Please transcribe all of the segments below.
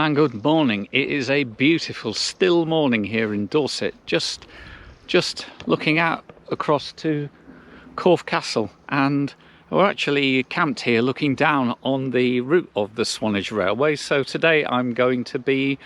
And good morning. It is a beautiful still morning here in Dorset, just looking out across to Corfe Castle, and we're actually camped here looking down on the route of the Swanage Railway. So today I'm going to be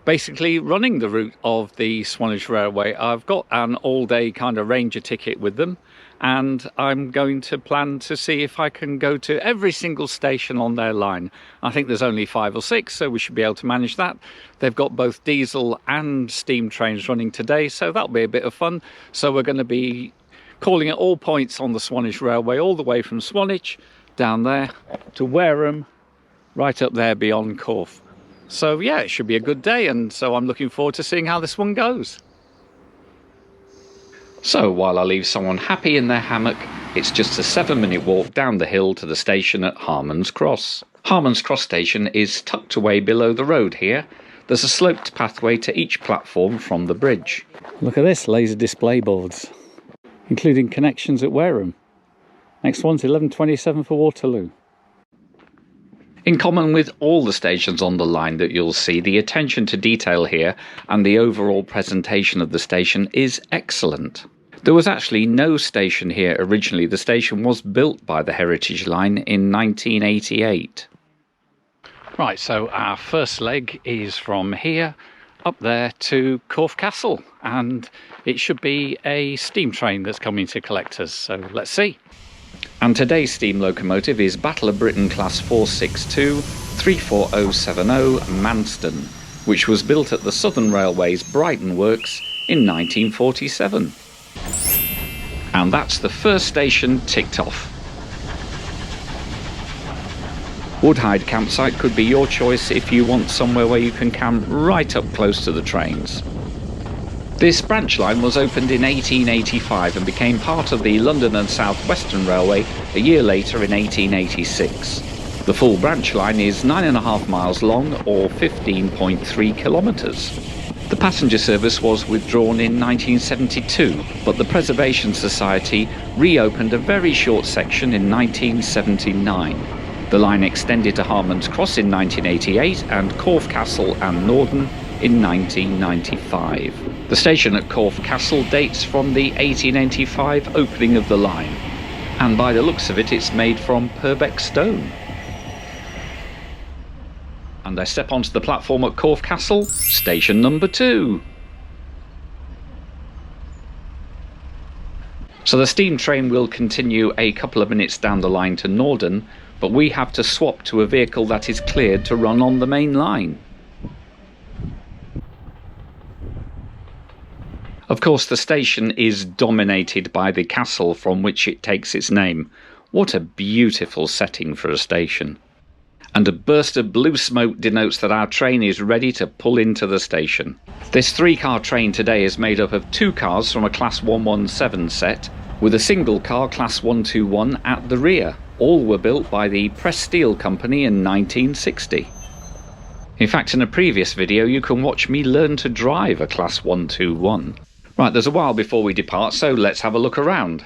basically running the route of the Swanage Railway. I've got an all-day kind of ranger ticket with them, and I'm going to plan to see if I can go to every single station on their line. I think there's only 5 or 6, so we should be able to manage that. They've got both diesel and steam trains running today, so that'll be a bit of fun. So we're going to be calling at all points on the Swanage Railway, all the way from Swanage down there to Wareham, right up there beyond Corfe. So yeah, it should be a good day, and so I'm looking forward to seeing how this one goes. So while I leave someone happy in their hammock, it's just a 7-minute walk down the hill to the station at Harmon's Cross. Harmon's Cross station is tucked away below the road here. There's a sloped pathway to each platform from the bridge. Look at this, laser display boards, including connections at Wareham. Next one's 11:27 for Waterloo. In common with all the stations on the line that you'll see, the attention to detail here and the overall presentation of the station is excellent. There was actually no station here originally. The station was built by the Heritage Line in 1988. Right, so our first leg is from here up there to Corfe Castle, and it should be a steam train that's coming to collect us, so let's see. And today's steam locomotive is Battle of Britain Class 462 34070 Manston, which was built at the Southern Railway's Brighton Works in 1947. And that's the first station ticked off. Woodhide campsite could be your choice if you want somewhere where you can camp right up close to the trains. This branch line was opened in 1885 and became part of the London and South Western Railway a year later in 1886. The full branch line is 9.5 miles long, or 15.3 kilometres. The passenger service was withdrawn in 1972, but the Preservation Society reopened a very short section in 1979. The line extended to Harmon's Cross in 1988 and Corfe Castle and Norden in 1995. The station at Corfe Castle dates from the 1885 opening of the line, and by the looks of it, it's made from Purbeck stone. And I step onto the platform at Corfe Castle, station number 2. So the steam train will continue a couple of minutes down the line to Norden, but we have to swap to a vehicle that is cleared to run on the main line. Of course, the station is dominated by the castle from which it takes its name. What a beautiful setting for a station. And a burst of blue smoke denotes that our train is ready to pull into the station. This 3-car train today is made up of 2 cars from a Class 117 set, with a single car Class 121 at the rear. All were built by the Press Steel Company in 1960. In fact, in a previous video you can watch me learn to drive a Class 121. Right, there's a while before we depart, so let's have a look around.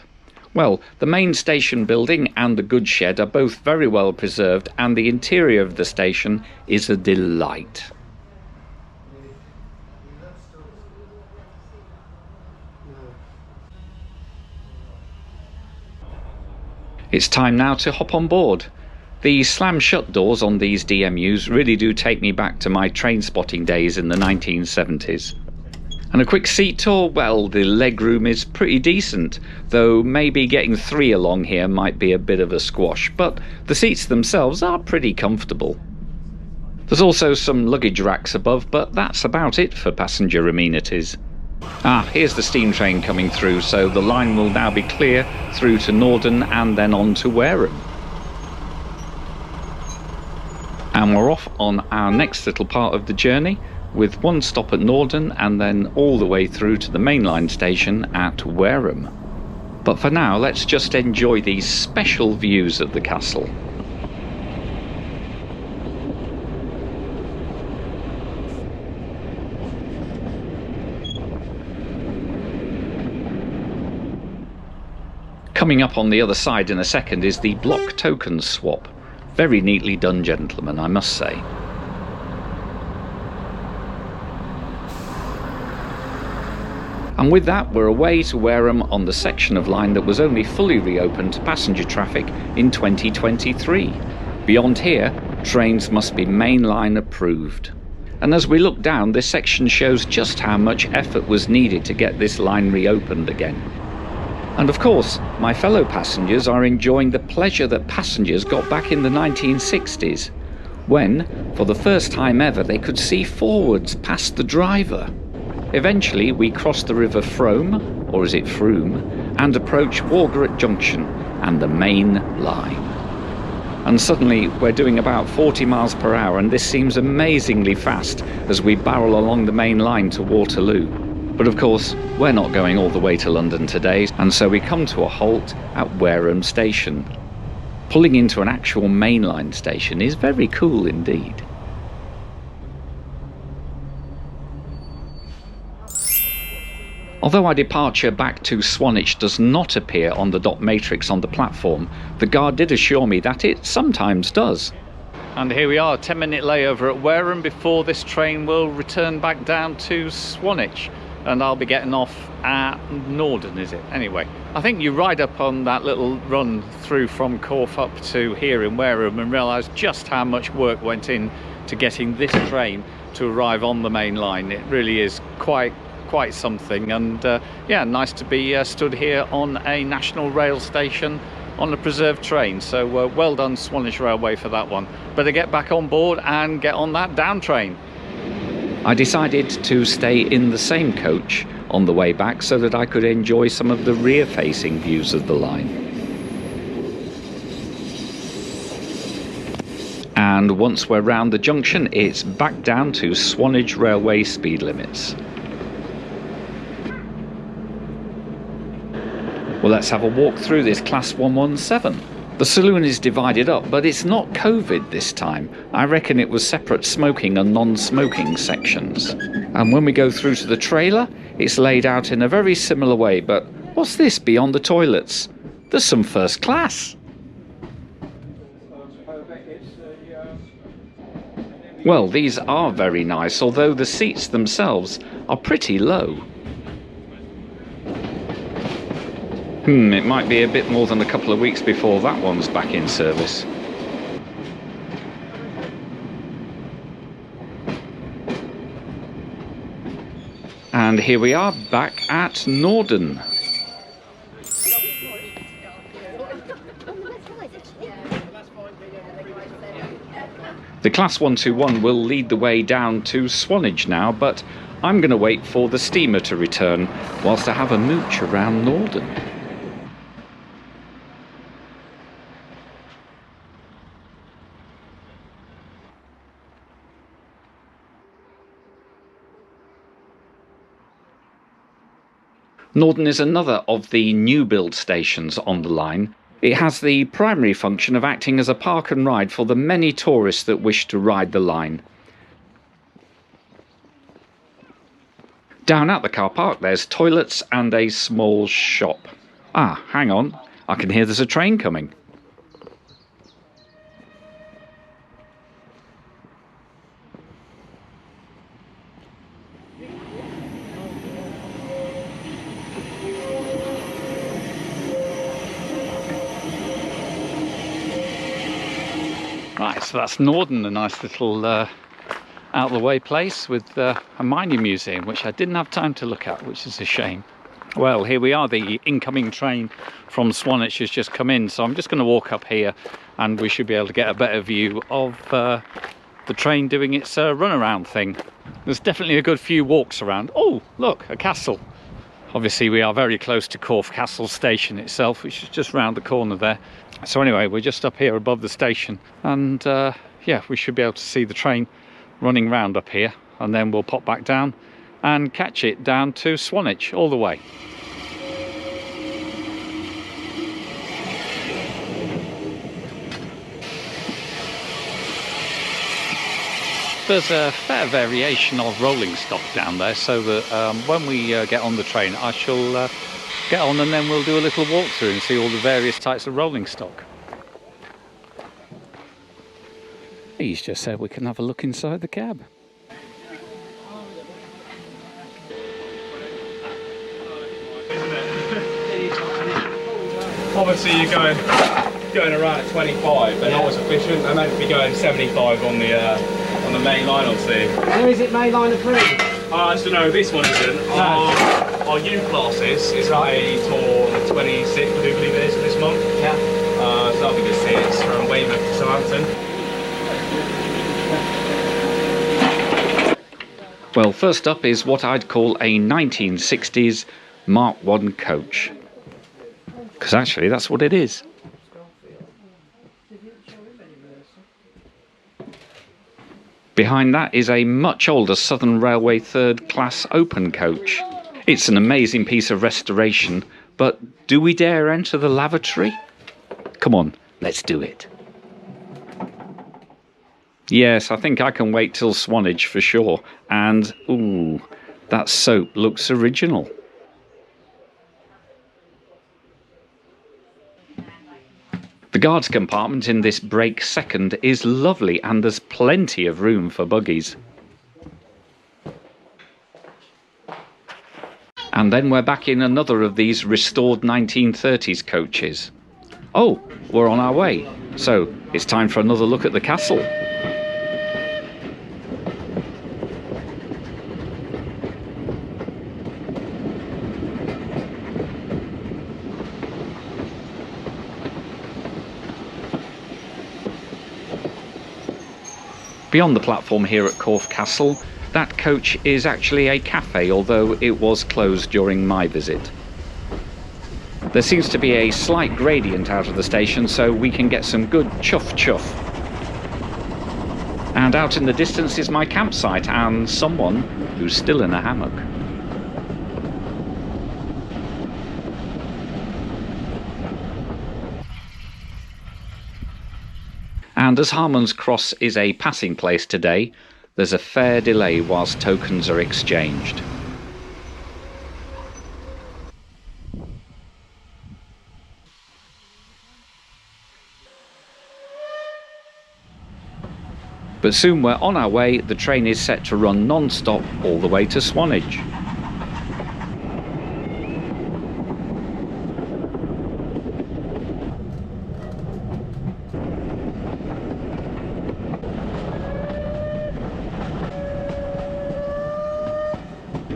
Well, the main station building and the goods shed are both very well preserved, and the interior of the station is a delight. It's time now to hop on board. The slam-shut doors on these DMUs really do take me back to my train spotting days in the 1970s. And a quick seat tour, well, the legroom is pretty decent, though maybe getting 3 along here might be a bit of a squash, but the seats themselves are pretty comfortable. There's also some luggage racks above, but that's about it for passenger amenities. Here's the steam train coming through, so the line will now be clear through to Norden and then on to Wareham. And we're off on our next little part of the journey, with 1 stop at Norden and then all the way through to the mainline station at Wareham. But for now, let's just enjoy these special views of the castle. Coming up on the other side in a second is the block token swap. Very neatly done, gentlemen, I must say. And with that, we're away to Wareham on the section of line that was only fully reopened to passenger traffic in 2023. Beyond here, trains must be mainline approved. And as we look down, this section shows just how much effort was needed to get this line reopened again. And of course, my fellow passengers are enjoying the pleasure that passengers got back in the 1960s, when, for the first time ever, they could see forwards past the driver. Eventually, we crossed the River Frome, or is it Froome, and approached Wargaret Junction and the main line. And suddenly, we're doing about 40 miles per hour, and this seems amazingly fast as we barrel along the main line to Waterloo. But of course, we're not going all the way to London today, and so we come to a halt at Wareham Station. Pulling into an actual mainline station is very cool indeed. Although our departure back to Swanage does not appear on the dot matrix on the platform, the guard did assure me that it sometimes does. And here we are, 10-minute layover at Wareham before this train will return back down to Swanage. And I'll be getting off at Norden, is it? Anyway, I think you ride up on that little run through from Corfe up to here in Wareham and realise just how much work went in to getting this train to arrive on the main line. It really is quite something, and yeah, nice to be stood here on a national rail station on a preserved train. So well done Swanage Railway for that one. Better get back on board and get on that down train. I decided to stay in the same coach on the way back so that I could enjoy some of the rear-facing views of the line. And once we're round the junction, it's back down to Swanage Railway speed limits. Well, let's have a walk through this Class 117. The saloon is divided up, but it's not COVID this time. I reckon it was separate smoking and non-smoking sections. And when we go through to the trailer, it's laid out in a very similar way, but what's this beyond the toilets? There's some first class. Well, these are very nice, although the seats themselves are pretty low. It might be a bit more than a couple of weeks before that one's back in service. And here we are back at Norden. The Class 121 will lead the way down to Swanage now, but I'm going to wait for the steamer to return whilst I have a mooch around Norden. Norden is another of the new build stations on the line. It has the primary function of acting as a park and ride for the many tourists that wish to ride the line. Down at the car park there's toilets and a small shop. Ah, hang on, I can hear there's a train coming. Right, so that's Norden, a nice little out-of-the-way place with a mining museum, which I didn't have time to look at, which is a shame. Well, here we are, the incoming train from Swanage has just come in, so I'm just going to walk up here and we should be able to get a better view of the train doing its runaround thing. There's definitely a good few walks around. Oh, look, a castle. Obviously, we are very close to Corfe Castle station itself, which is just round the corner there. So anyway, we're just up here above the station, and yeah, we should be able to see the train running round up here, and then we'll pop back down and catch it down to Swanage all the way. There's a fair variation of rolling stock down there, so that when we get on the train, I shall get on and then we'll do a little walk through and see all the various types of rolling stock. He's just said we can have a look inside the cab. Obviously you're going around at 25, they're not as efficient. They're meant to be going 75 on the main line, obviously. Where is it main line approved? I don't know, this one isn't. No. Our U class is rated for the 26th, I do believe it is, this month. Yeah. So that'll be good to see. It's from Weymouth to Southampton. Well, first up is what I'd call a 1960s Mark I coach. Because actually that's what it is. Behind that is a much older Southern Railway third class open coach. It's an amazing piece of restoration, but do we dare enter the lavatory? Come on, let's do it. Yes, I think I can wait till Swanage for sure. And, ooh, that soap looks original. The guards compartment in this brake second is lovely and there's plenty of room for buggies. And then we're back in another of these restored 1930s coaches. Oh, we're on our way. So it's time for another look at the castle. Beyond the platform here at Corfe Castle, that coach is actually a cafe, although it was closed during my visit. There seems to be a slight gradient out of the station, so we can get some good chuff. And out in the distance is my campsite and someone who's still in a hammock. And as Harmon's Cross is a passing place today, there's a fair delay whilst tokens are exchanged. But soon we're on our way. The train is set to run non-stop all the way to Swanage.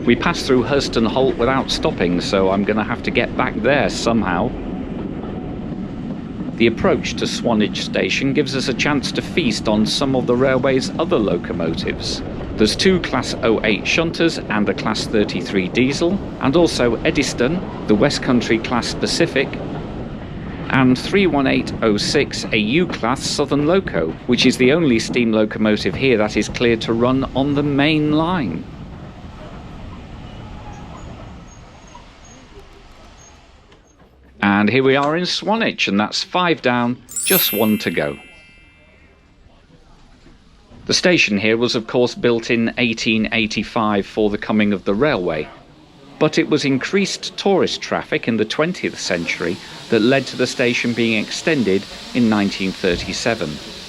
We passed through Herston Halt without stopping, so I'm going to have to get back there somehow. The approach to Swanage station gives us a chance to feast on some of the railway's other locomotives. There's two Class 08 shunters and a Class 33 diesel, and also Eddystone, the West Country Class Pacific, and 31806, a U-Class Southern Loco, which is the only steam locomotive here that is cleared to run on the main line. And here we are in Swanage, and that's 5 down, just 1 to go. The station here was of course built in 1885 for the coming of the railway, but it was increased tourist traffic in the 20th century that led to the station being extended in 1937.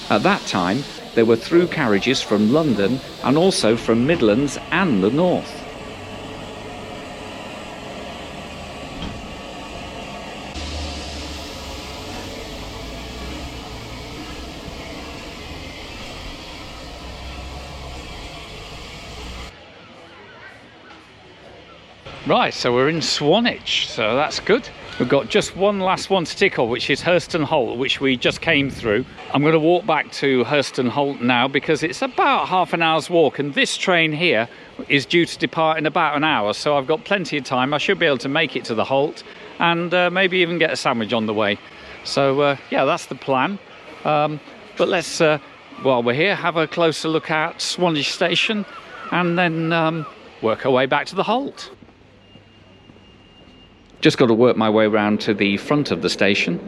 At that time, there were through carriages from London and also from Midlands and the North. Right, so we're in Swanage, so that's good. We've got just one last one to tick off, which is Herston Halt, which we just came through. I'm going to walk back to Herston Halt now because it's about half an hour's walk, and this train here is due to depart in about an hour, so I've got plenty of time. I should be able to make it to the Halt and maybe even get a sandwich on the way. So yeah, that's the plan. But let's, while we're here, have a closer look at Swanage Station and then work our way back to the Halt. Just got to work my way around to the front of the station.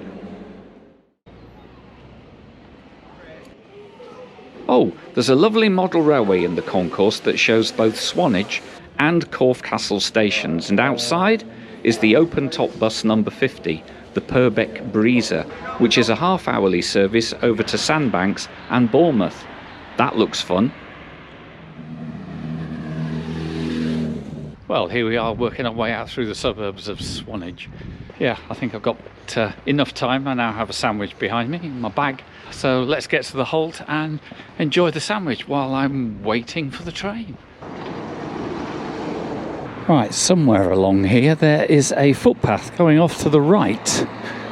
Oh, there's a lovely model railway in the concourse that shows both Swanage and Corfe Castle stations, and outside is the open-top bus number 50, the Purbeck Breezer, which is a half-hourly service over to Sandbanks and Bournemouth. That looks fun. Well, here we are working our way out through the suburbs of Swanage. Yeah, I think I've got enough time. I now have a sandwich behind me in my bag. So let's get to the Halt and enjoy the sandwich while I'm waiting for the train. Right, somewhere along here there is a footpath going off to the right,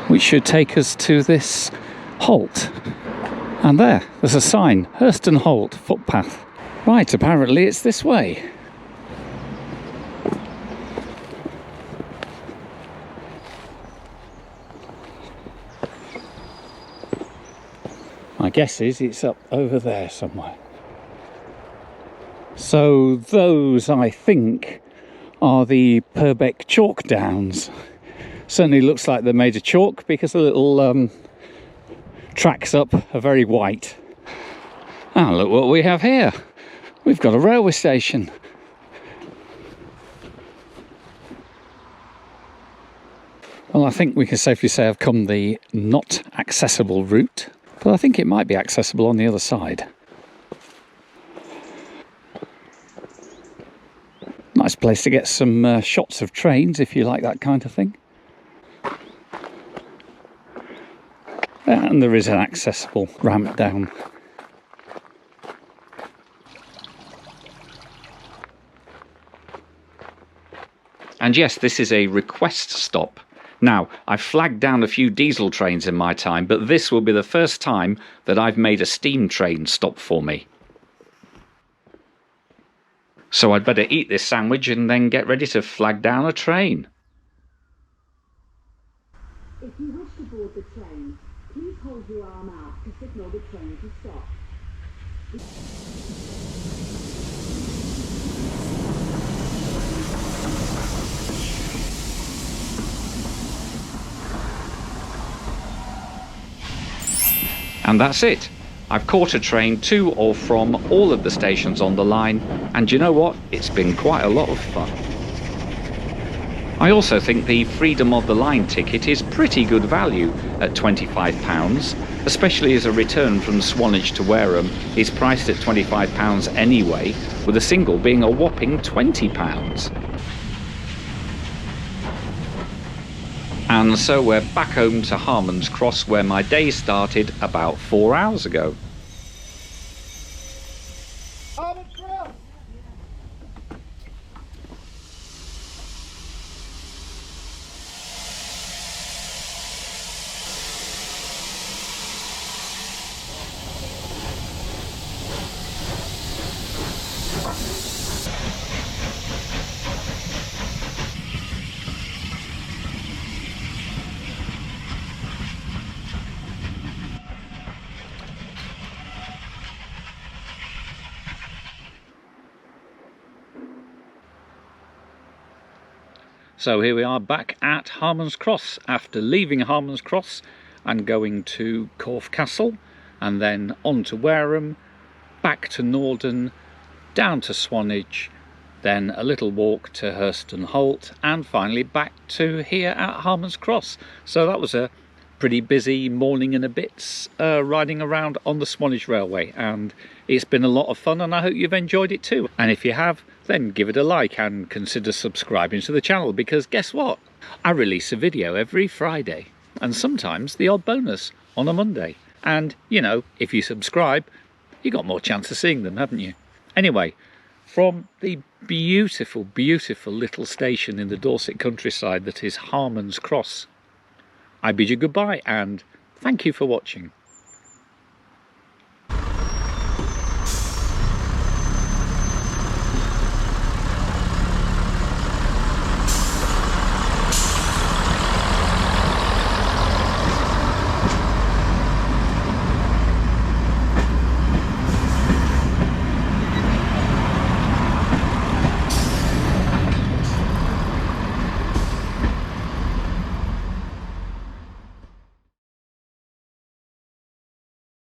which should take us to this Halt. And there's a sign, Herston Halt footpath. Right, apparently it's this way. My guess is it's up over there somewhere. So those, I think, are the Purbeck chalk downs. Certainly looks like they're made of chalk because the little tracks up are very white. And look what we have here. We've got a railway station. Well, I think we can safely say I've come the not accessible route, but I think it might be accessible on the other side. Nice place to get some shots of trains if you like that kind of thing. And there is an accessible ramp down. And yes, this is a request stop. Now, I've flagged down a few diesel trains in my time, but this will be the first time that I've made a steam train stop for me. So I'd better eat this sandwich and then get ready to flag down a train. If you wish to board the train, please hold your arm out to signal the train to stop. And that's it. I've caught a train to or from all of the stations on the line, and you know what? It's been quite a lot of fun. I also think the Freedom of the Line ticket is pretty good value at £25, especially as a return from Swanage to Wareham is priced at £25 anyway, with a single being a whopping £20. And so we're back home to Harmon's Cross, where my day started about 4 hours ago. So here we are back at Harmon's Cross after leaving Harmon's Cross and going to Corfe Castle and then on to Wareham, back to Norden, down to Swanage, then a little walk to Herston Halt and finally back to here at Harmon's Cross. So that was a pretty busy morning and a bit riding around on the Swanage Railway, and it's been a lot of fun and I hope you've enjoyed it too. And if you have, then give it a like and consider subscribing to the channel, because guess what? I release a video every Friday and sometimes the odd bonus on a Monday. And you know, if you subscribe, you got more chance of seeing them, haven't you? Anyway, from the beautiful, beautiful little station in the Dorset countryside that is Harmon's Cross, I bid you goodbye and thank you for watching.